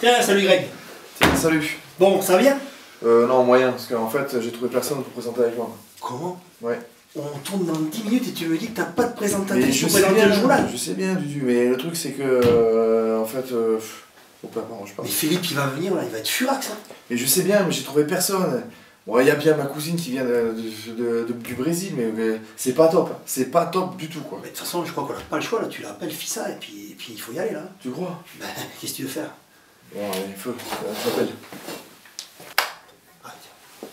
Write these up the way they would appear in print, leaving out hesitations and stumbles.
Tiens, salut Greg. Tiens, salut. Bon, ça va bien? Non, moyen, parce qu'en fait, j'ai trouvé personne pour présenter avec moi. Comment? Ouais. On tourne dans 10 minutes et tu me dis que t'as pas de présentatrice Mais je pour sais présenter le journal. je sais bien, Dudu, mais le truc c'est que, en fait, faut pas m'arranger pas. Mais Philippe, il va venir là, il va être furax, hein. Mais je sais bien, mais j'ai trouvé personne. Bon, il y a bien ma cousine qui vient du Brésil, mais c'est pas top. C'est pas top du tout, quoi. Mais de toute façon, je crois qu'on a pas le choix là. Tu l'appelles Fissa et puis il faut y aller là. Tu crois? Ben, qu'est-ce que tu veux faire? Bon, allez, il faut. Je t'appelle. Ah, tiens.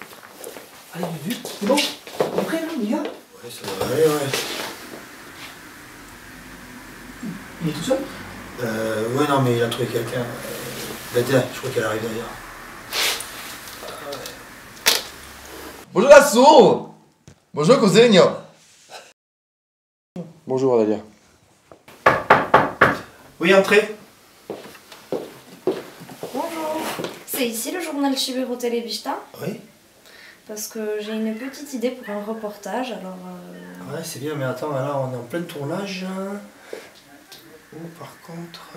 Allez, Dudu, c'est bon? On est prêt là, les gars? Ouais, ça va aller, ouais. Il est tout seul? Ouais, non, mais il a trouvé quelqu'un. Tiens, je crois qu'elle arrive derrière. Bonjour Lasso. Bonjour Cosigno. Bonjour, Adalia. Oui, entrez. Bonjour, c'est ici le journal Chibero Telebista? Oui. Parce que j'ai une petite idée pour un reportage, alors... Ouais, c'est bien, mais attends, là, on est en plein tournage. Oh, par contre...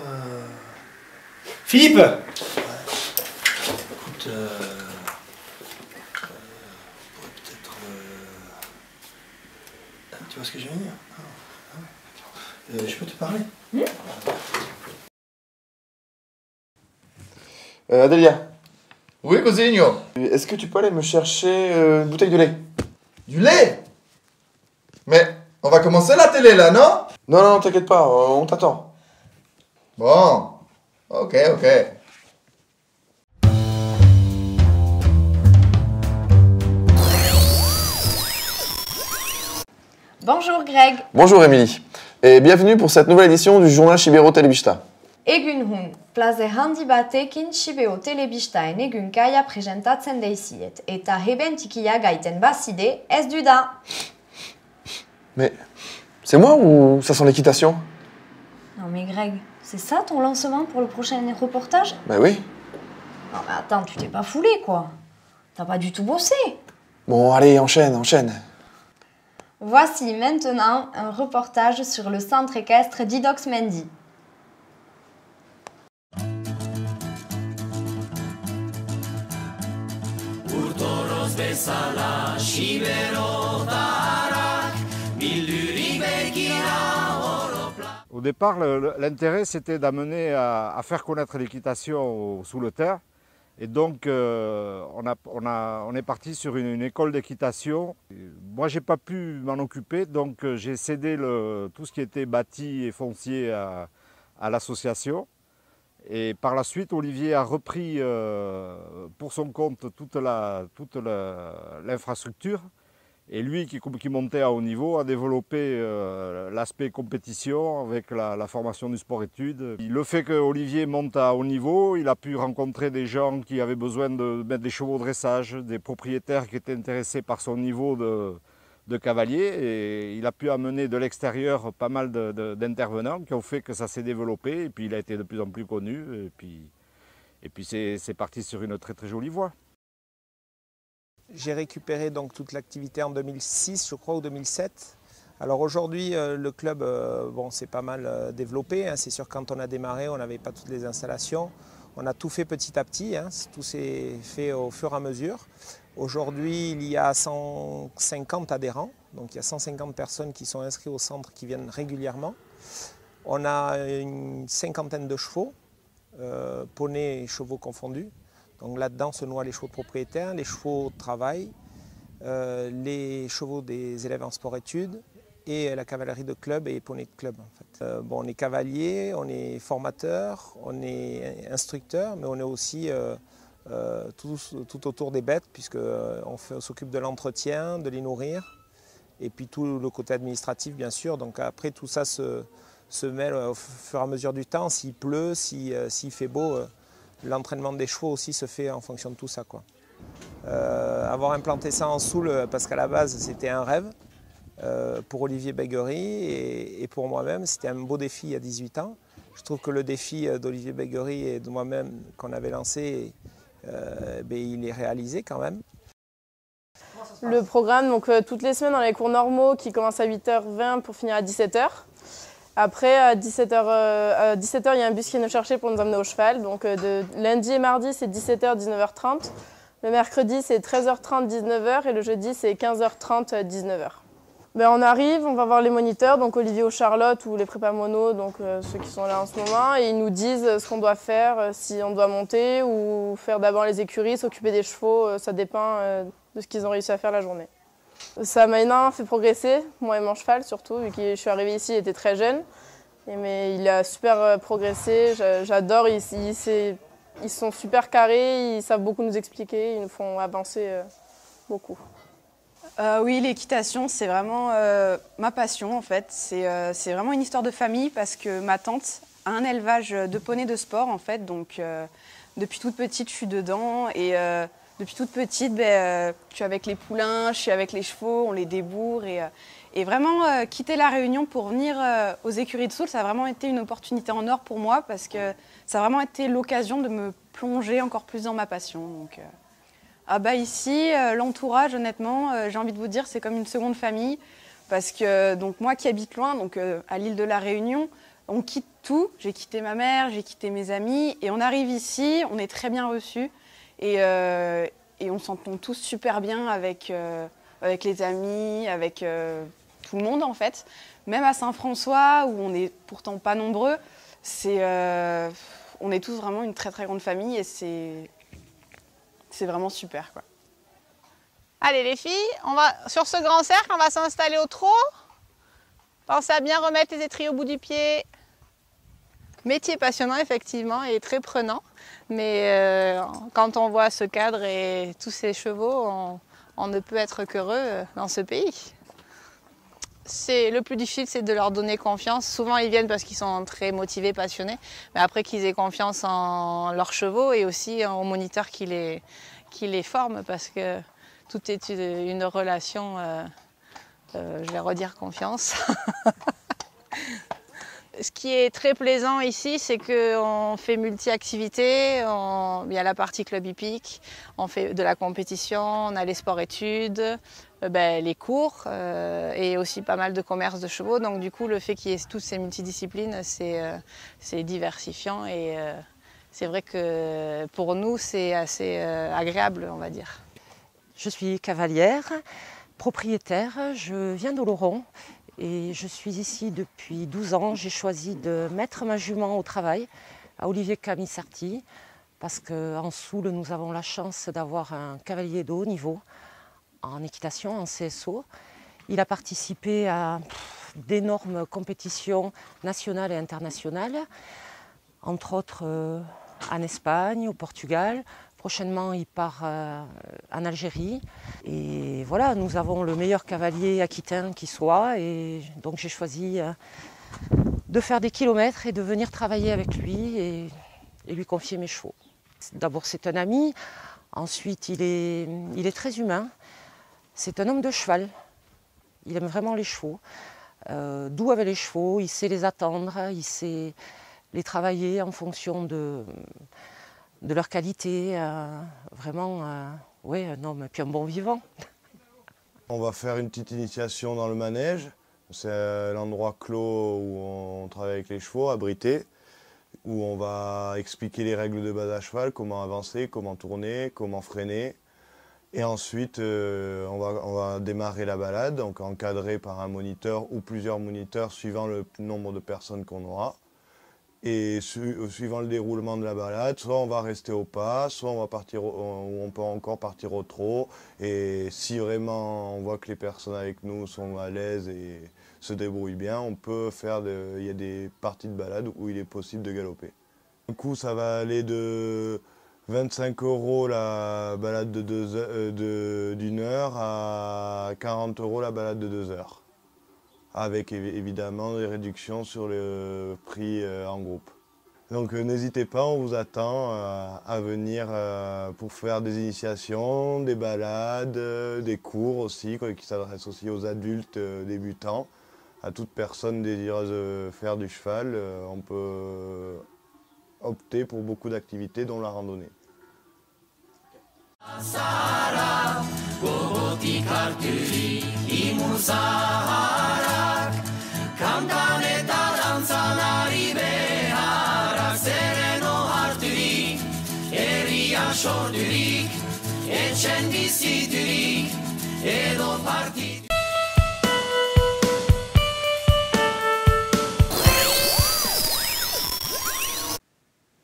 Philippe! Ouais. Écoute, on pourrait peut-être... Tu vois ce que je veux dire? Je peux te parler? Adalia, Oui Cosigno. est-ce que tu peux aller me chercher une bouteille de lait? Du lait? Mais on va commencer la télé là, non? Non, non, t'inquiète pas, on t'attend. Bon. Ok. Bonjour Greg. Bonjour, Émilie. Et bienvenue pour cette nouvelle édition du journal Chibero Telebista. Egun hun, plaze handi batekin Chibero Telebista egun gaia presentatzen deiziet, eta hebentikia gaiten bazide ez du da. Mais c'est moi ou ça sent l'équitation? Non mais Greg, c'est ça ton lancement pour le prochain reportage? Bah oui. Non mais attends, tu t'es pas foulé quoi. T'as pas du tout bossé. Bon, allez, enchaîne. Voici maintenant un reportage sur le centre équestre d'Idox-Mendy. Au départ, l'intérêt c'était d'amener à faire connaître l'équitation sous le terre. Et donc on est parti sur une école d'équitation. Moi j'ai pas pu m'en occuper, donc j'ai cédé tout ce qui était bâti et foncier à l'association. Et par la suite, Olivier a repris pour son compte toute l'infrastructure. Et lui, qui montait à haut niveau, a développé l'aspect compétition avec la formation du sport-études. Le fait que Olivier monte à haut niveau, il a pu rencontrer des gens qui avaient besoin de mettre des chevaux de dressage, des propriétaires qui étaient intéressés par son niveau de cavalier. Et il a pu amener de l'extérieur pas mal d'intervenants qui ont fait que ça s'est développé. Et puis il a été de plus en plus connu. Et puis c'est parti sur une très très jolie voie. J'ai récupéré donc toute l'activité en 2006, je crois, ou 2007. Alors aujourd'hui, le club s'est pas mal développé. Hein. C'est sûr que quand on a démarré, on n'avait pas toutes les installations. On a tout fait petit à petit, hein. Tout s'est fait au fur et à mesure. Aujourd'hui, il y a 150 adhérents. Donc il y a 150 personnes qui sont inscrites au centre qui viennent régulièrement. On a une cinquantaine de chevaux, poneys et chevaux confondus. Donc là-dedans se noient les chevaux de propriétaires, les chevaux de travail, les chevaux des élèves en sport-études et la cavalerie de club et poney de club. En fait. On est cavalier, on est formateur, on est instructeur, mais on est aussi tout autour des bêtes puisqu'on s'occupe de l'entretien, de les nourrir et puis tout le côté administratif bien sûr. Donc après tout ça se mêle au fur et à mesure du temps, s'il pleut, s'il fait beau. L'entraînement des chevaux aussi se fait en fonction de tout ça, quoi. Avoir implanté ça en Soule, parce qu'à la base c'était un rêve pour Olivier Béguerie et pour moi-même, c'était un beau défi il y a 18 ans. Je trouve que le défi d'Olivier Béguerie et de moi-même qu'on avait lancé, il est réalisé quand même. Le programme, donc toutes les semaines dans les cours normaux qui commencent à 8h20 pour finir à 17h. Après, à 17h, il y a un bus qui vient nous chercher pour nous emmener au cheval. Donc de lundi et mardi, c'est 17h, 19h30. Le mercredi, c'est 13h30, 19h. Et le jeudi, c'est 15h30, 19h. Ben, on arrive, on va voir les moniteurs, donc Olivier ou Charlotte ou les prépas mono, donc ceux qui sont là en ce moment. Et ils nous disent ce qu'on doit faire, si on doit monter ou faire d'abord les écuries, s'occuper des chevaux. Ça dépend de ce qu'ils ont réussi à faire la journée. Ça m'a énormément fait progresser, moi et mon cheval surtout, vu que je suis arrivée ici, il était très jeune. Mais il a super progressé, j'adore, ils sont super carrés, ils savent beaucoup nous expliquer, ils nous font avancer beaucoup. Oui, l'équitation, c'est vraiment ma passion en fait. C'est vraiment une histoire de famille parce que ma tante a un élevage de poneys de sport en fait. Donc depuis toute petite, je suis dedans et depuis toute petite, je suis avec les poulains, je suis avec les chevaux, on les débourre. Et vraiment, quitter La Réunion pour venir aux écuries de Soule, ça a vraiment été une opportunité en or pour moi parce que ça a vraiment été l'occasion de me plonger encore plus dans ma passion. Donc, ici, l'entourage, honnêtement, j'ai envie de vous dire, c'est comme une seconde famille. Parce que donc, moi qui habite loin, donc, à l'île de La Réunion, on quitte tout. J'ai quitté ma mère, j'ai quitté mes amis. Et on arrive ici, on est très bien reçus. Et on s'entend tous super bien avec les amis, avec tout le monde en fait. Même à Saint-François, où on n'est pourtant pas nombreux, on est tous vraiment une très très grande famille et c'est vraiment super, quoi. Allez les filles, sur ce grand cercle, on va s'installer au trot. Pensez à bien remettre les étriers au bout du pied. Métier passionnant effectivement et très prenant. Mais quand on voit ce cadre et tous ces chevaux, on ne peut être qu'heureux dans ce pays. Le plus difficile, c'est de leur donner confiance. Souvent, ils viennent parce qu'ils sont très motivés, passionnés. Mais après qu'ils aient confiance en leurs chevaux et aussi aux moniteurs qui les forment. Parce que tout est une relation, je vais redire confiance. Ce qui est très plaisant ici, c'est qu'on fait multi-activités. Il y a la partie club hippique, on fait de la compétition, on a les sports-études, les cours et aussi pas mal de commerce de chevaux. Donc du coup, le fait qu'il y ait toutes ces multidisciplines, c'est diversifiant et c'est vrai que pour nous, c'est assez agréable, on va dire. Je suis cavalière, propriétaire, je viens d'Oloron. Et je suis ici depuis 12 ans. J'ai choisi de mettre ma jument au travail à Olivier Camissarti parce qu'en Soule, nous avons la chance d'avoir un cavalier de haut niveau en équitation, en CSO. Il a participé à d'énormes compétitions nationales et internationales, entre autres en Espagne, au Portugal. Prochainement, il part en Algérie. Et voilà, nous avons le meilleur cavalier aquitain qui soit. Et donc j'ai choisi de faire des kilomètres et de venir travailler avec lui et lui confier mes chevaux. D'abord, c'est un ami. Ensuite, il est très humain. C'est un homme de cheval. Il aime vraiment les chevaux. Doux avec les chevaux, il sait les attendre, il sait les travailler en fonction de leur qualité, vraiment, oui, un homme, et puis un bon vivant. On va faire une petite initiation dans le manège. C'est l'endroit clos où on travaille avec les chevaux, abrité, où on va expliquer les règles de base à cheval, comment avancer, comment tourner, comment freiner. Et ensuite, on va démarrer la balade, donc encadré par un moniteur ou plusieurs moniteurs suivant le nombre de personnes qu'on aura. Et suivant le déroulement de la balade, soit on va rester au pas, soit on va partir, on peut encore partir au trot. Et si vraiment on voit que les personnes avec nous sont à l'aise et se débrouillent bien, on peut faire, il y a des parties de balade où il est possible de galoper. Du coup, ça va aller de 25 € la balade d'une heure à 40 € la balade de 2 heures. Avec évidemment des réductions sur le prix en groupe. Donc n'hésitez pas, on vous attend à venir pour faire des initiations, des balades, des cours aussi, qui s'adressent aussi aux adultes débutants. À toute personne désireuse de faire du cheval, on peut opter pour beaucoup d'activités dont la randonnée. Kantanetan sorturik, etxen biziturik, edo partit.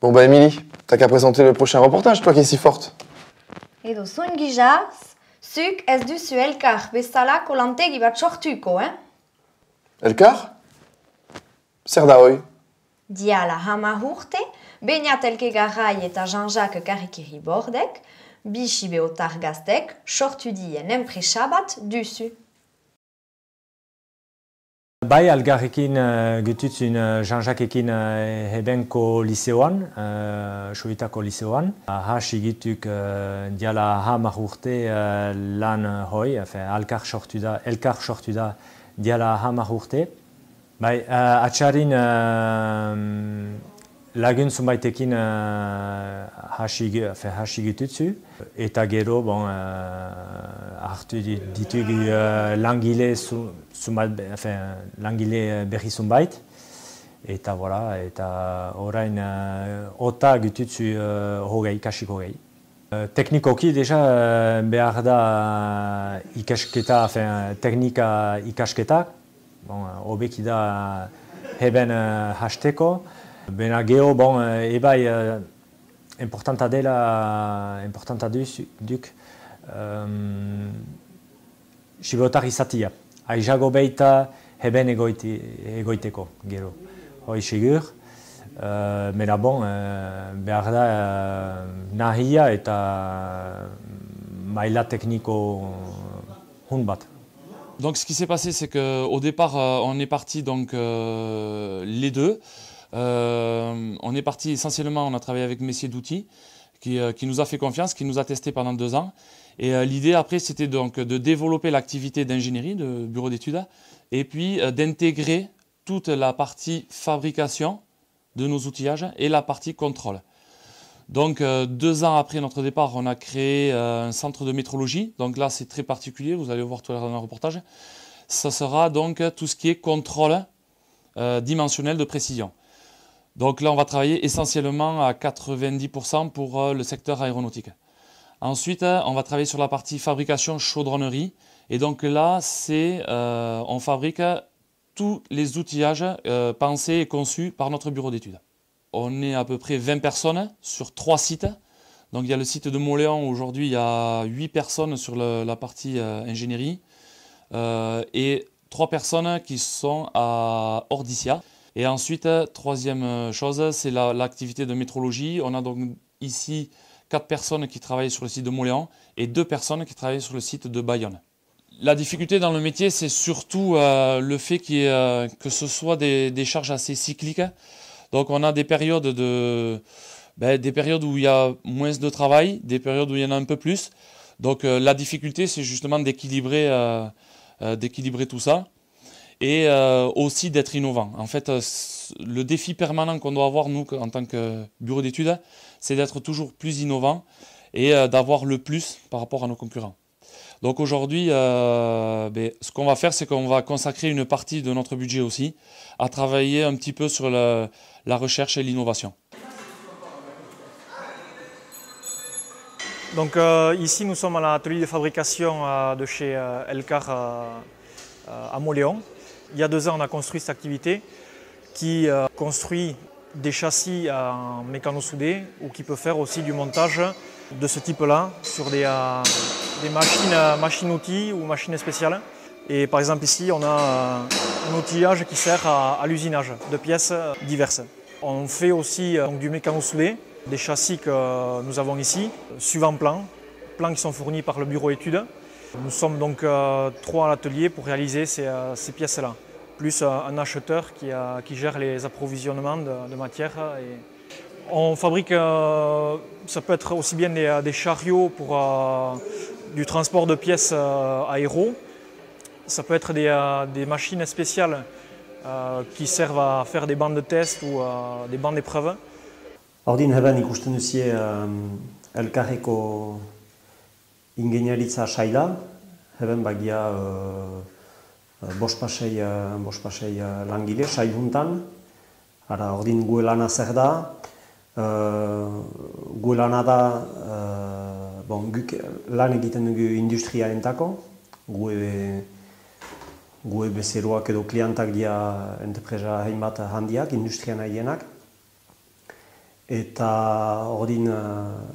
Bon bah Émilie, t'as qu'à présenter le prochain reportage, toi qui es si forte. Edo zuen gizaz, zuk ez duzu elkar bezalako lantegi bat sortuko, Elkar? Zer da hoi? Diala 10 urte, Beñat Elkegarai eta Jean-Jacques Karikiri bordek, bi sibeotar gaztek sortu dien enpresa bat duzu. Bai, algarrekin gututzun Jean-Jacquekin hebenko liseoan, Sobitako liseoan. Hasi gituk diala 10 urte lan hoi, elkar sortu da diala 10 urte. Bai, atxarin lagun zunbaitekin hasi gitutzu. Eta gero, hartu ditugu langile berri zunbait. Eta orain ota gitutzu kasik hogei. Teknikoki deja behar da ikasketa, teknika ikasketa. Hobeki da heben hasteko. Bena geho, ebai importanta duk sibeotar izatia. Aizago beita heben egoiteko, gero. Hoi sigur. Mena behar da nahia eta maila tekniko hun bat. Donc ce qui s'est passé, c'est qu'au départ, on est parti donc les deux. On est parti essentiellement, on a travaillé avec Messier d'Outils, qui nous a fait confiance, qui nous a testé pendant 2 ans. Et l'idée après, c'était donc de développer l'activité d'ingénierie, de bureau d'études, et puis d'intégrer toute la partie fabrication de nos outillages et la partie contrôle. Donc 2 ans après notre départ, on a créé un centre de métrologie. Donc là, c'est très particulier, vous allez voir tout à l'heure dans le reportage. Ça sera donc tout ce qui est contrôle dimensionnel de précision. Donc là, on va travailler essentiellement à 90% pour le secteur aéronautique. Ensuite, on va travailler sur la partie fabrication chaudronnerie. Et donc là, on fabrique tous les outillages pensés et conçus par notre bureau d'études. On est à peu près 20 personnes sur 3 sites. Donc il y a le site de Moléon, aujourd'hui il y a 8 personnes sur la partie ingénierie et 3 personnes qui sont à Ordissia. Et ensuite, troisième chose, c'est l'activité de métrologie. On a donc ici 4 personnes qui travaillent sur le site de Moléon et 2 personnes qui travaillent sur le site de Bayonne. La difficulté dans le métier, c'est surtout le fait que ce soit des charges assez cycliques. Donc on a des périodes où il y a moins de travail, des périodes où il y en a un peu plus. Donc la difficulté, c'est justement d'équilibrer tout ça et aussi d'être innovant. En fait, le défi permanent qu'on doit avoir, nous, en tant que bureau d'études, c'est d'être toujours plus innovant et d'avoir le plus par rapport à nos concurrents. Donc aujourd'hui, ce qu'on va faire, c'est qu'on va consacrer une partie de notre budget aussi à travailler un petit peu sur la recherche et l'innovation. Donc ici, nous sommes à l'atelier de fabrication de chez Elkar à Moléon. Il y a 2 ans, on a construit cette activité qui construit des châssis en mécano-soudé ou qui peut faire aussi du montage de ce type-là sur des machines-outils ou machines spéciales. Et par exemple ici, on a un outillage qui sert à l'usinage de pièces diverses. On fait aussi du mécano-soudé, des châssis que nous avons ici, suivant plans qui sont fournis par le bureau études. Nous sommes donc 3 à l'atelier pour réaliser ces pièces-là, plus un acheteur qui gère les approvisionnements de matières. On fabrique, ça peut être aussi bien des chariots pour du transport de pièces aéro. Ça peut être des machines spéciales qui servent à faire des bandes de test ou des bandes d'épreuve. Ordin heben ikusten duzie Elkarreko ingeniaritza saila, heben bagia bost pasei langile sail juntan. Ordin gue lana zer da? Gue lana da bon, guk lan egiten dugu industriarentzako, gue bezeroak edo klientak dira enpresa hainbat handiak, industrian haienak. Eta ordin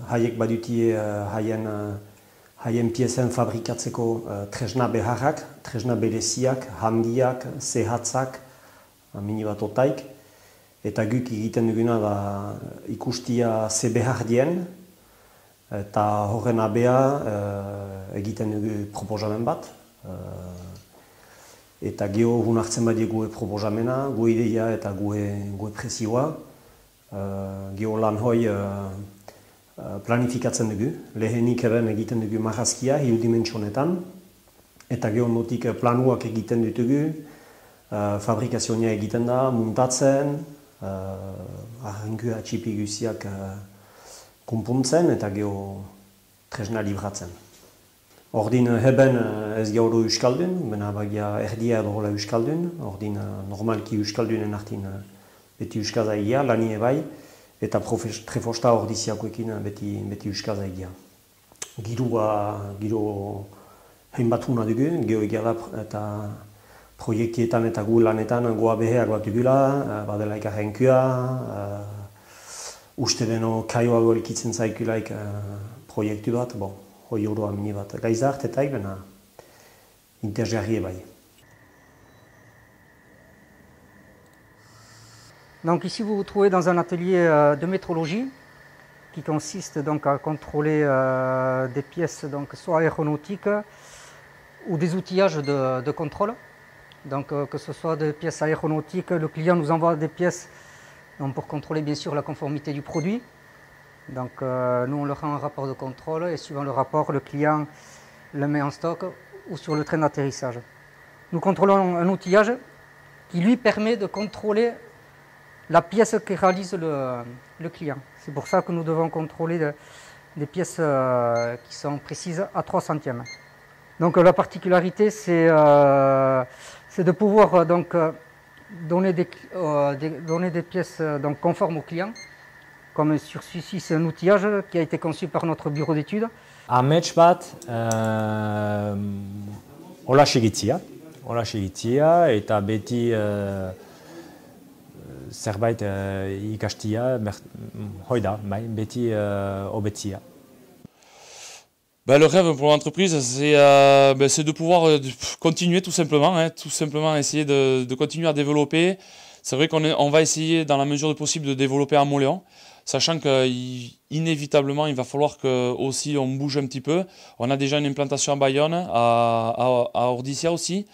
haiek badutie haien piezen fabrikatzeko tresna beharrak, tresna bereziak, handiak, zehatzak, mini bat otaik. Eta guk egiten duguna da ikustia ze behar dien, eta horren abea egiten dugu proposamen bat. Eta geho hunartzen badie gue proposamena, gue ideia eta gue presioa. Geho lan hoi planifikatzen dugu. Lehenik eben egiten dugu marrazkia, hiru dimentsionetan. Eta geho notik planuak egiten ditugu. Fabrikazioa egiten da, muntatzen, arrenkua txipi guziak konpuntzen eta geho tresna libratzen. Ordin heben ez gauro euskaldun, bena bagia erdia edo hola euskaldun. Ordin normalki euskaldunen artin beti euskazaigia, lani ebai, eta trefosta ordiziakoekin beti euskazaigia. Giro hainbat huna dugu, geho egia eta proiektietan eta gu lanetan goa beheak bat dugula, badelaik arrenkua, uste deno kaioago elikitzen zaikulaik proiektu bat, bon, hoi oroa mini bat gaizart eta bena interesgarri bai. Donc ici vous vous trouvez dans un atelier de métrologie qui consiste donc à contrôler des pièces donc, soit aéronautiques ou des outillages de contrôle. Donc que ce soit des pièces aéronautiques, le client nous envoie des pièces donc, pour contrôler bien sûr la conformité du produit. Donc nous on leur rend un rapport de contrôle et suivant le rapport, le client le met en stock ou sur le train d'atterrissage. Nous contrôlons un outillage qui lui permet de contrôler la pièce que réalise le client. C'est pour ça que nous devons contrôler des pièces qui sont précises à 3 centièmes. Donc la particularité c'est de pouvoir donc, donner des pièces donc, conformes au client. Comme sur celui-ci, c'est un outillage qui a été conçu par notre bureau d'études. Amets bat, hola segitzia eta beti zerbait ikastia, hoi da, beti hobetzia. Le rêve pour l'entreprise, c'est de pouvoir continuer tout simplement essayer de continuer à développer. C'est vrai qu'on va essayer dans la mesure du possible de développer à Mauléon, sachant qu'inévitablement il va falloir que aussi on bouge un petit peu. On a déjà une implantation à Bayonne, à Ordizia aussi.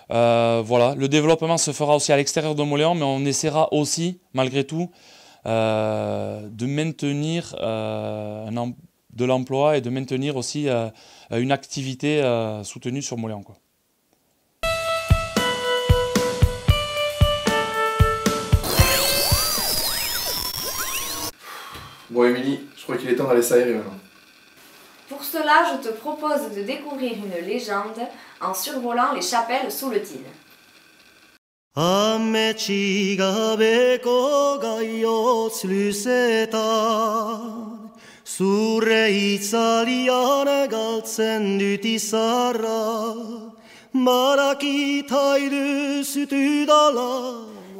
Voilà, le développement se fera aussi à l'extérieur de Mauléon, mais on essaiera aussi, malgré tout, de maintenir de l'emploi et de maintenir aussi une activité soutenue sur Mauléon, quoi. Bon Émilie, je crois qu'il est temps d'aller s'aérer maintenant. Pour cela, je te propose de découvrir une légende en survolant les chapelles sous le Tine.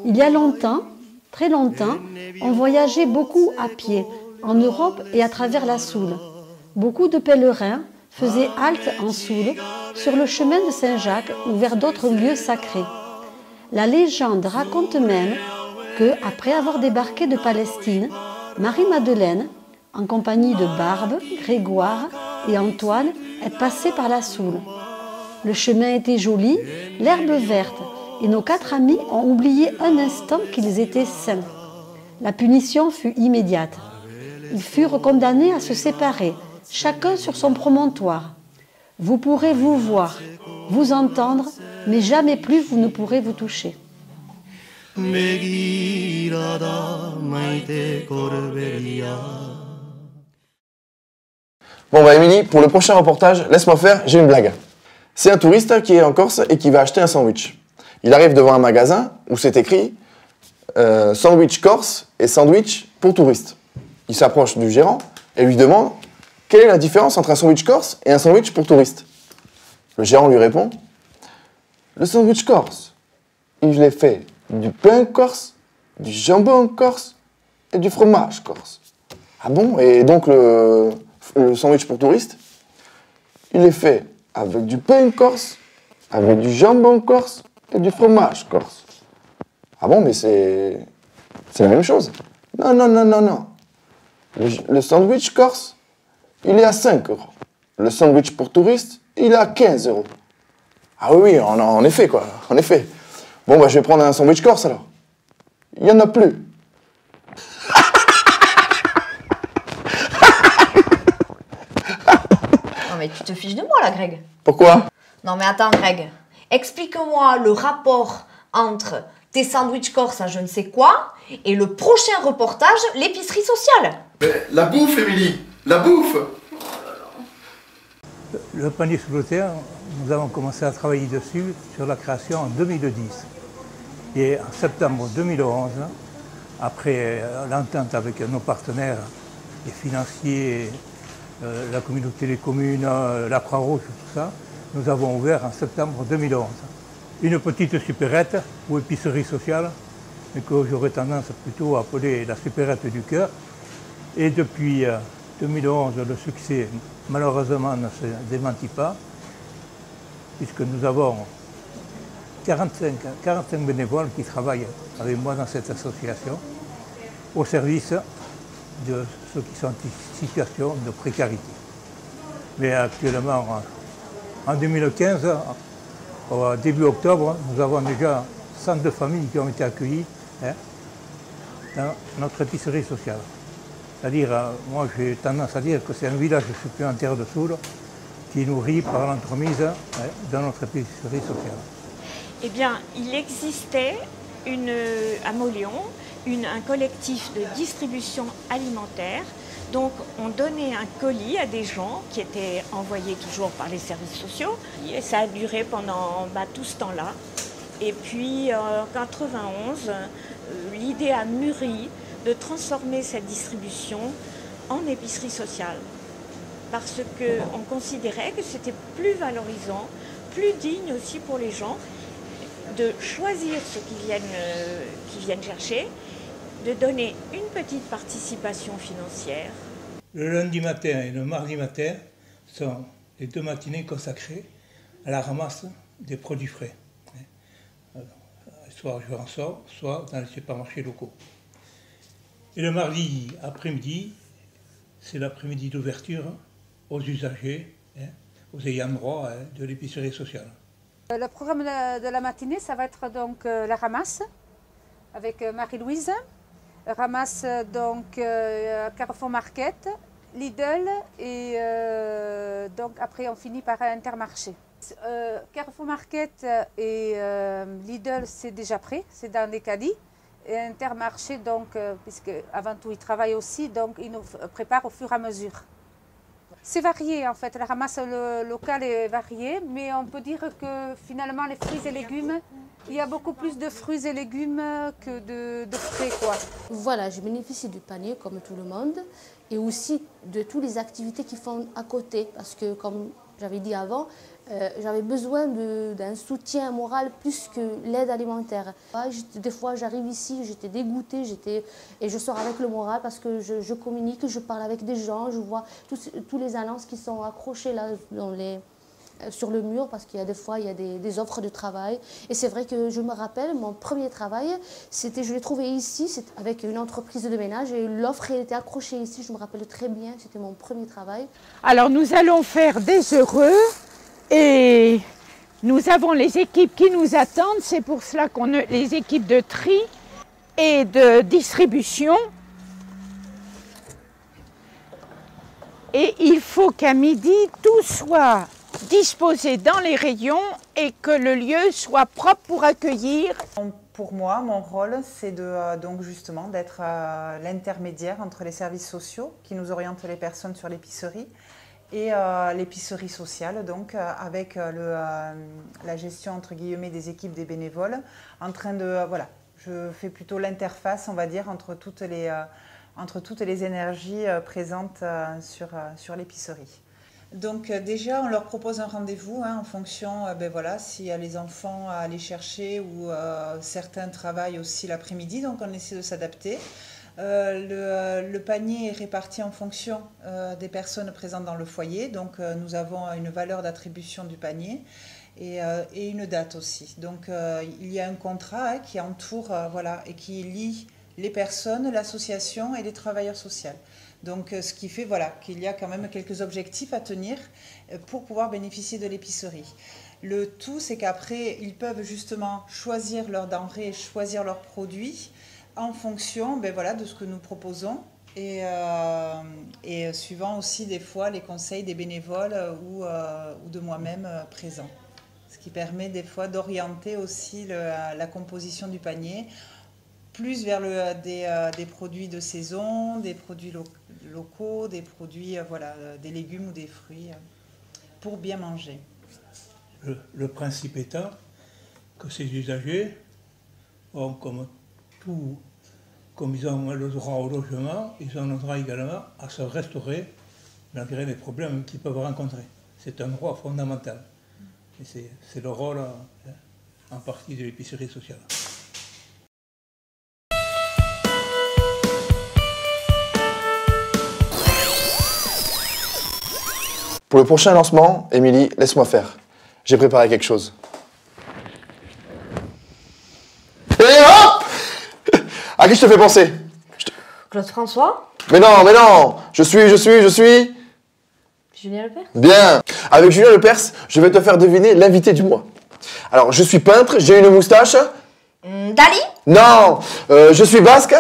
Il y a longtemps, très longtemps, on voyageait beaucoup à pied, en Europe et à travers la Soule. Beaucoup de pèlerins faisaient halte en Soule, sur le chemin de Saint-Jacques ou vers d'autres lieux sacrés. La légende raconte même que, après avoir débarqué de Palestine, Marie-Madeleine, en compagnie de Barbe, Grégoire et Antoine, est passée par la Soule. Le chemin était joli, l'herbe verte, et nos 4 amis ont oublié un instant qu'ils étaient sains. La punition fut immédiate. Ils furent condamnés à se séparer, chacun sur son promontoire. Vous pourrez vous voir, vous entendre, mais jamais plus vous ne pourrez vous toucher. Bon Émilie, pour le prochain reportage, laisse-moi faire, j'ai une blague. C'est un touriste qui est en Corse et qui va acheter un sandwich. Il arrive devant un magasin où c'est écrit sandwich corse et sandwich pour touristes. Il s'approche du gérant et lui demande « quelle est la différence entre un sandwich corse et un sandwich pour touristes? Le gérant lui répond, le sandwich corse, il est fait du pain corse, du jambon corse et du fromage corse. Ah bon? Et donc le sandwich pour touristes, il est fait avec du pain corse, avec du jambon corse et du fromage corse. Ah bon, mais c'est la même chose. Non, non, non, non, non. Le sandwich corse, il est à 5 €. Le sandwich pour touristes, il est à 15 €. Ah oui, en effet, quoi, en effet. Bon, bah, je vais prendre un sandwich corse, alors. Il n'y en a plus. Non mais tu te fiches de moi là, Greg. Pourquoi? Non mais attends, Greg. Explique-moi le rapport entre tes sandwichs corse à je ne sais quoi et le prochain reportage, l'épicerie sociale. Mais la bouffe, Émilie, la bouffe. Le panier sous le terre, nous avons commencé à travailler dessus sur la création en 2010. Et en septembre 2011, après l'entente avec nos partenaires, les financiers, la communauté des communes, la Croix-Rouge, tout ça, nous avons ouvert en septembre 2011. Une petite supérette ou épicerie sociale, mais que j'aurais tendance plutôt à appeler la supérette du cœur. Et depuis 2011, le succès, malheureusement, ne se démentit pas, puisque nous avons 45 bénévoles qui travaillent avec moi dans cette association, au service de ceux qui sont en situation de précarité. Mais actuellement, en 2015, au début octobre, nous avons déjà 102 familles qui ont été accueillies dans notre épicerie sociale. C'est-à-dire, moi j'ai tendance à dire que c'est un village supplémentaire de Soule qui est nourri par l'entremise de notre épicerie sociale. Eh bien, il existait à Mauléon un collectif de distribution alimentaire. Donc, on donnait un colis à des gens qui étaient envoyés toujours par les services sociaux. Et ça a duré pendant tout ce temps-là. Et puis, en 1991, l'idée a mûri de transformer cette distribution en épicerie sociale. Parce qu'on considérait que c'était plus valorisant, plus digne aussi pour les gens de choisir ce qu'ils viennent chercher, de donner une petite participation financière. Le lundi matin et le mardi matin sont les 2 matinées consacrées à la ramasse des produits frais. Soit je en sors, soit dans les supermarchés locaux. Et le mardi après-midi, c'est l'après-midi d'ouverture aux usagers, aux ayants droit de l'épicerie sociale. Le programme de la matinée, ça va être donc la ramasse avec Marie-Louise. Ramasse donc Carrefour Market, Lidl et donc après on finit par Intermarché. Carrefour Market et Lidl c'est déjà prêt, c'est dans des caddies. Et Intermarché donc, puisque avant tout ils travaillent aussi, donc ils nous préparent au fur et à mesure. C'est varié en fait, la ramasse locale est variée, mais on peut dire que finalement les fruits et légumes, il y a beaucoup plus de fruits et légumes que de frais quoi. Voilà, je bénéficie du panier comme tout le monde et aussi de toutes les activités qu'ils font à côté parce que comme j'avais dit avant, j'avais besoin d'un soutien moral plus que l'aide alimentaire. Des fois, j'arrive ici, j'étais dégoûtée, et je sors avec le moral parce que je communique, je parle avec des gens, je vois tous les annonces qui sont accrochées là sur le mur parce qu'il y a des fois il y a des offres de travail. Et c'est vrai que je me rappelle, mon premier travail, je l'ai trouvé ici, avec une entreprise de ménage et l'offre était accrochée ici, je me rappelle très bien, c'était mon premier travail. Alors nous allons faire des heureux. Et nous avons les équipes qui nous attendent, c'est pour cela qu'on a les équipes de tri et de distribution. Et il faut qu'à midi, tout soit disposé dans les rayons et que le lieu soit propre pour accueillir. Pour moi, mon rôle, c'est donc justement d'être l'intermédiaire entre les services sociaux qui nous orientent les personnes sur l'épicerie et l'épicerie sociale, donc avec la gestion entre guillemets des équipes des bénévoles, en train de, voilà, je fais plutôt l'interface, on va dire, entre toutes entre toutes les énergies présentes sur l'épicerie. Donc déjà, on leur propose un rendez-vous en fonction, voilà, s'il y a les enfants à aller chercher ou certains travaillent aussi l'après-midi, donc on essaie de s'adapter. Le panier est réparti en fonction des personnes présentes dans le foyer, donc nous avons une valeur d'attribution du panier et une date aussi. Donc il y a un contrat qui entoure voilà, et qui lie les personnes, l'association et les travailleurs sociaux. Donc ce qui fait voilà, qu'il y a quand même quelques objectifs à tenir pour pouvoir bénéficier de l'épicerie. Le tout, c'est qu'après, ils peuvent justement choisir leurs denrées, choisir leurs produits en fonction voilà, de ce que nous proposons et suivant aussi des fois les conseils des bénévoles ou de moi-même présent. Ce qui permet des fois d'orienter aussi la composition du panier plus vers des produits de saison, des produits locaux, des produits, voilà, des légumes ou des fruits pour bien manger. Le principe étant que ces usagers ont comme ils ont le droit au logement, ils ont le droit également à se restaurer malgré les problèmes qu'ils peuvent rencontrer. C'est un droit fondamental. Et c'est le rôle en partie de l'épicerie sociale. Pour le prochain lancement, Émilie, laisse-moi faire. J'ai préparé quelque chose. Et hop! À qui je te fais penser? Claude François? Mais non! Je suis... Julien Lepers? Bien! Avec Julien Lepers, je vais te faire deviner l'invité du mois. Alors, je suis peintre, j'ai une moustache. Dali? Non! Je suis basque.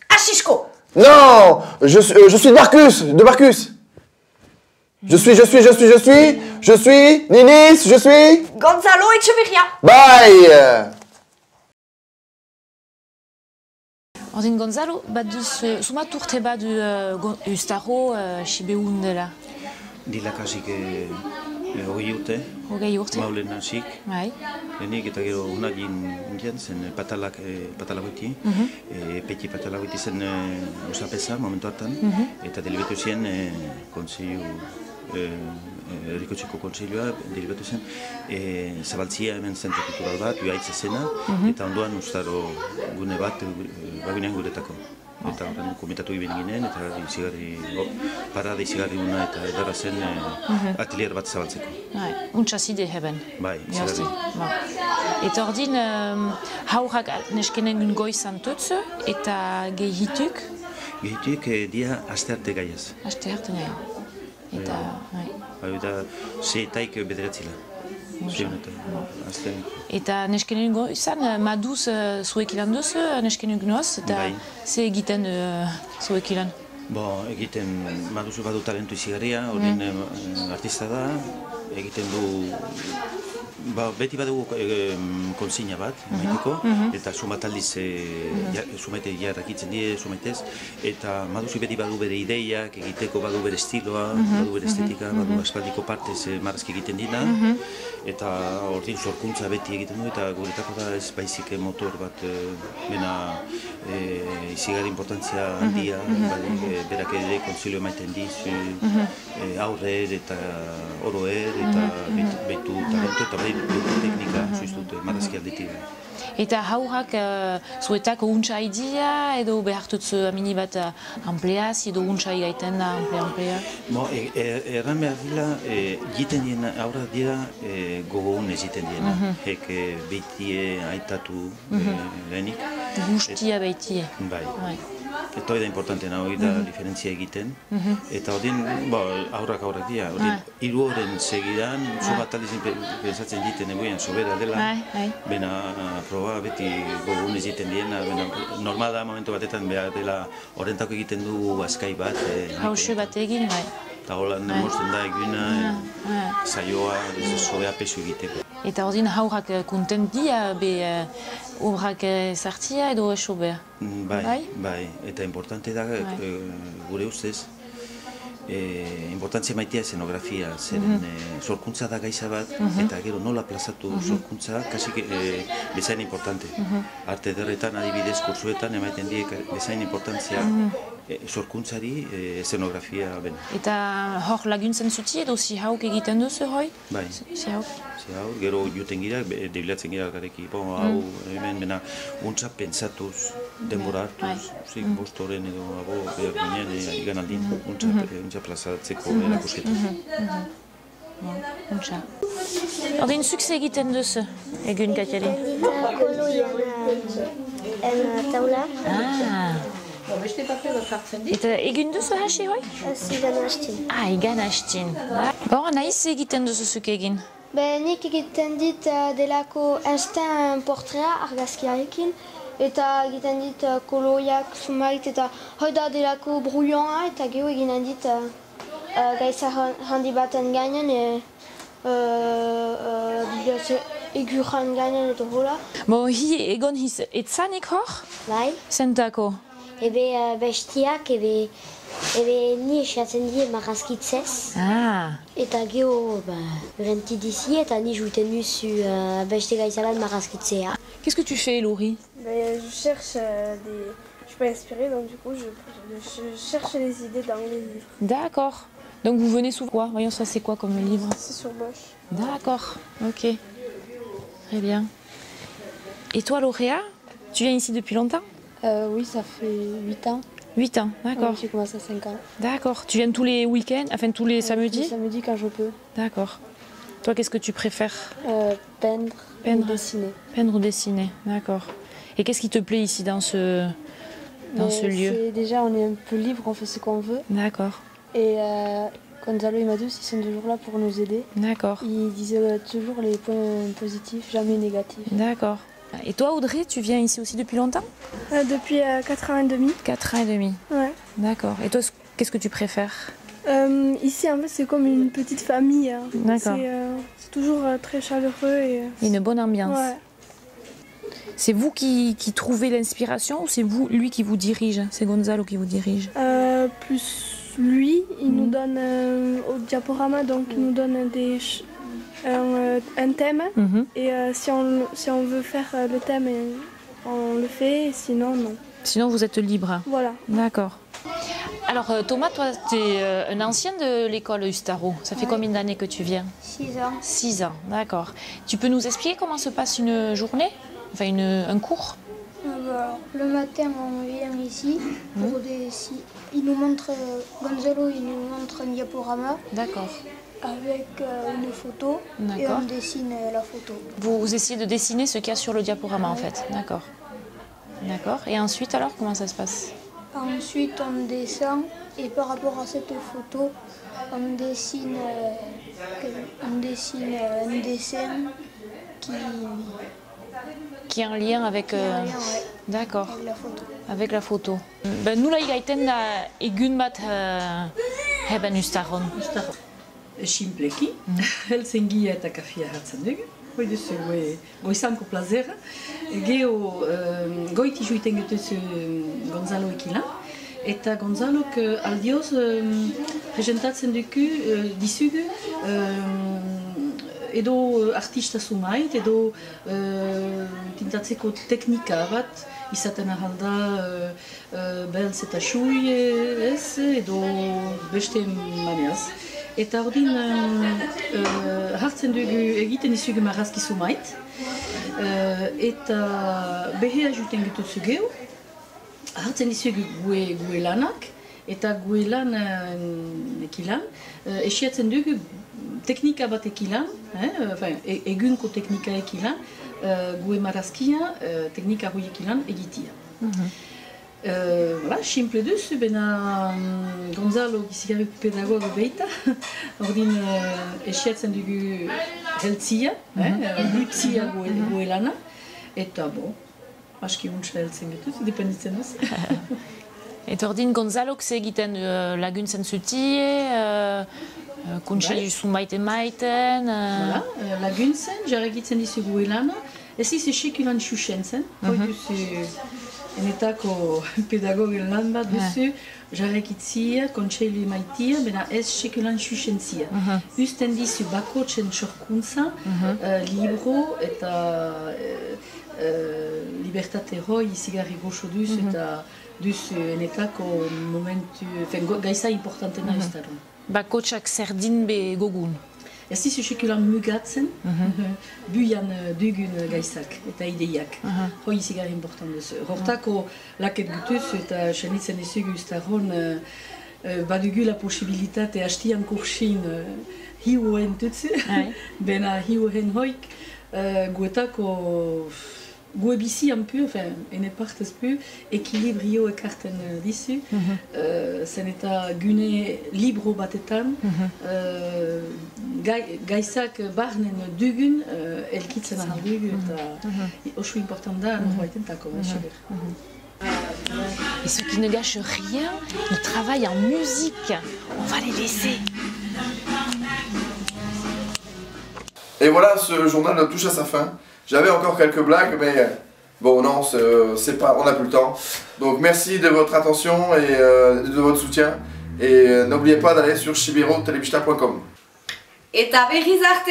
Achishko? Non! Je suis de Barcus. Je suis Ninis, je suis... Gonzalo Echeverria. Bye! Ordin Gonzalo, baduz sumat urte bat ustaro sibeun dela. Dilakasik hogei urte. Hogei urte. Maulen hasik. Bai. Lehenik eta gero unagin indian zen patalagoiti. Peti patalagoiti zen usapesa momentu hartan. Eta delibetu zen kontseilu Herrikotxeko kontseilua delibetu zen zabaltzia hemen zentro kultural bat, Uaitz zena, eta ondoan ustaro gune bat bagunean guretako. Eta horren komentatu egin ginen, eta parada izigarri una eta edarra zen atelier bat zabaltzeko. Untsa zide heben. Bai, izigarri. Eta ordin, haurrak neskenen goizan tutzu eta gehituk? Gehituk dia astearte gaiaz. Astearte gaiaz. Eta, eta zeetaik bederatzila. Eta neskenen goizan, maduz zuek ilan duzu, neskenen gnoz, eta ze egiten zuek ilan? Egiten, maduzu badu talentu izigarria, horien artista da, egiten du... Beti badugu konsigna bat, maiteko, eta sumat aldiz sumete jarrakitzen die, sumetez, eta maduzu beti badu bere ideiak, egiteko badu bere estiloa, badu bere estetika, badu aspaldiko partez marrazki egiten dina, eta ordin sorkuntza beti egiten du, eta guretako da ez baizik motor bat, bena izigarri importantzia handia, berak ere kontzilio emaiten dizu, aurrer eta oroer, eta behitu talentu, eta teknika suiztut marrazki aldetik. Eta haurrak zuetako untsa idia edo behartutzu amini bat ampleaz edo untsa igaiten da amplea? Erran behar dira, jiten dien aurra dira gogoun ez jiten diena. Hek behitie aitatu lehenik. Guztia behitie. Bai. Eta hori da importantena, hori da diferentzia egiten. Eta hori aurrak dira. Hiru horren segidan, zubat aldezen pensatzen diten egoian sobera dela. Bena proba beti gogun ez egiten diena. Normal da momentu batetan behar dela horrentako egiten du azkai bat. Hauxe bat egin, bai. Eta holan demosten da eguna, saioa, sobea pesu egiteko. Eta hori haurrak kontent dia, obrak zartzia edo eso behar? Bai. Eta importante da gure ustez, importantzia maitea eszenografia, zeren sorkuntza da gaiza bat, eta gero nola plazatu sorkuntza, kasik bezain importante. Arte ederretan, adibidez, kursuetan, emaiten die bezain importantzia sorkuntzari eszenografia ben. Eta hor laguntzen zuti edo zihauk egiten duzu hoi? Bai. Zihauk? Zihauk, gero juten gira, debilatzen gira gareki, hau hemen bena untza pentsatuz, denbora hartuz, bostoren edo abo behar ginen, igan aldin, untza plazatzeko erakusketa. Untza. Ordin zuk egiten duzu, egun Katjari? Koloian taula. Eta egin duzu hasi hoi? Igan hastin. Igan hastin. Hor, nahiz egiten duzu zuk egin? Nik egiten dit delako instant portrea argazkiarekin, eta egiten dit koloiak sumait, eta hoi da delako bruioa, eta geho eginen dit gaitza handi baten gainen, egurran gainen eta hola. Egon hiz, etzanik hor? Bai. Zentako? Ebe bestiak, ebe ni esatzen die marrazkitzez. Eta geho rentidizi eta ni jouten duzu beste gaizalan marrazkitzea. Qu'est-ce que tu fais, Laurie? Je cherche des... Je suis pas inspirée, donc du coup je cherche les idées dans les livres. D'accord. Donc vous venez souvent. Voyons, ça c'est quoi comme livre? C'est sur Bosch. D'accord, ok. Très bien. Et toi, Lauréat, tu viens ici depuis longtemps? Oui, ça fait 8 ans. 8 ans, d'accord. J'ai commencé à 5 ans. D'accord. Tu viens tous les week-ends, enfin tous les samedis? Tous les samedis quand je peux. D'accord. Toi, qu'est-ce que tu préfères? Peindre ou dessiner. Peindre ou dessiner, d'accord. Et qu'est-ce qui te plaît ici dans ce lieu? Déjà, on est un peu libre, on fait ce qu'on veut. D'accord. Et Gonzalo et Madou, ils sont toujours là pour nous aider. D'accord. Ils disent toujours les points positifs, jamais négatifs. D'accord. Et toi, Audrey, tu viens ici aussi depuis longtemps? Depuis 4 ans et demi. 4 ans et demi. Ouais. D'accord. Et toi, qu'est-ce que tu préfères? Ici, en fait, c'est comme une petite famille. Hein. D'accord. C'est toujours très chaleureux. Et... Une bonne ambiance. Ouais. C'est vous qui trouvez l'inspiration ou c'est lui qui vous dirige? C'est Gonzalo qui vous dirige? Plus lui, il nous donne au diaporama, donc il nous donne un thème. Et si on veut faire le thème, on le fait, et sinon, non. Sinon, vous êtes libre? Voilà. D'accord. Alors Thomas, toi, tu es un ancien de l'école Ustaro. Ça fait combien d'années que tu viens? 6 ans. 6 ans, d'accord. Tu peux nous expliquer comment se passe une journée? Enfin, un cours? Le matin, on vient ici pour dessiner. Gonzalo, il nous montre un diaporama. D'accord. Avec une photo et on dessine la photo. Vous essayez de dessiner ce qu'il y a sur le diaporama en fait? D'accord. D'accord. Et ensuite alors, comment ça se passe? Ensuite, on descend et par rapport à cette photo, on dessine un dessin qui est en lien avec... D'accord. Avec la photo. Avec la photo. Nola igaiten da egun bat heben Ustaron? Simpleki, heltzengia eta kafia hartzen dugu. Hoi duzu goizanko plazera. Geho goiti juiten getuzu Gonzalo ekilan. Eta Gonzalok aldioz presentatzen dizugu edo artista sumait, edo tintatzeko teknika bat, izaten ahalda beltz eta xui ez, edo beste maneaz. Eta ordin hartzen dugu egiten dizugu marrazki sumait, eta behea juten getuzu geho, hartzen dizugu gue lanak, eta gue lan ekilan, esiatzen dugu teknika bat ekilan, egunko teknika ekilan, gue marrazkia teknika hoi ekilan egitia. Voilà, simple duzu, bena Gonzalo gizigarrik pedagogo behita, ordin esiatzen dugu heltzia, lutzia gue lana, eta bon, aski untsa heltzen getuz, dependitzen duz. Eta ordin Gonzalok ze egiten laguntzen zutie, kuntxai zumait emaiten... Voilà, laguntzen, jarra egiten dizu gue lana, ez izu sekulan xuxentzen, hoi duzu enetako pedagogen lan bat duzu, jarrakitzia, kontseilu emaitia, bena ez sekulan xuxentzia. Usten dizu bakotzen sorkuntza, libro eta libertate hoi izigarri goxo duzu eta duzu enetako momentu, gaiza importantena ez daron. Bakotsak zerdin be gogun. Ez dizu sekulan mugatzen, buian dugun gaizak eta ideiak. Hoi izigarri important duzu. Hortako laket gutuz eta sanitzen dizugu ustaron badugu la posibilitate hastian kursin hiuen tutzu, bena hiuen hoik guetako gue bizi un peu, enfin, ene partez pu, ekilibrio ekarten dizu, zen eta gune libro batetan, gaizak barnen dugun, elkitzen ahal dugu, eta oso important da, norbaitentako, Et ceux qui ne gâchent rien, ils travaillent en musique. On va les laisser. Et voilà, ce journal touche à sa fin. J'avais encore quelques blagues, mais bon, non, c'est pas, on n'a plus le temps. Donc merci de votre attention et de votre soutien. Et n'oubliez pas d'aller sur shibirotelebista.com. Et berriz arte.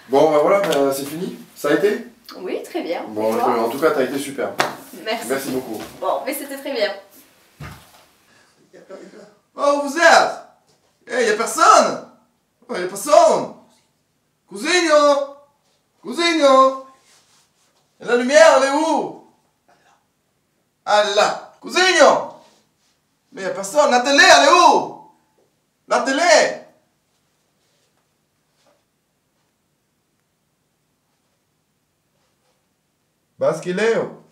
Bon, ben voilà, c'est fini. Ça a été? Oui, très bien. Bon, en tout cas, t'as été super. Merci. Merci beaucoup. Bon, mais c'était très bien. Oh, vous êtes? Eh, y'a personne? Oh, y'a personne? Cousinho! Cousinho! Et la lumière, elle est où? Ah, là! Cousinho! Mais y'a personne, la télé, elle est où? La télé! Baskileo!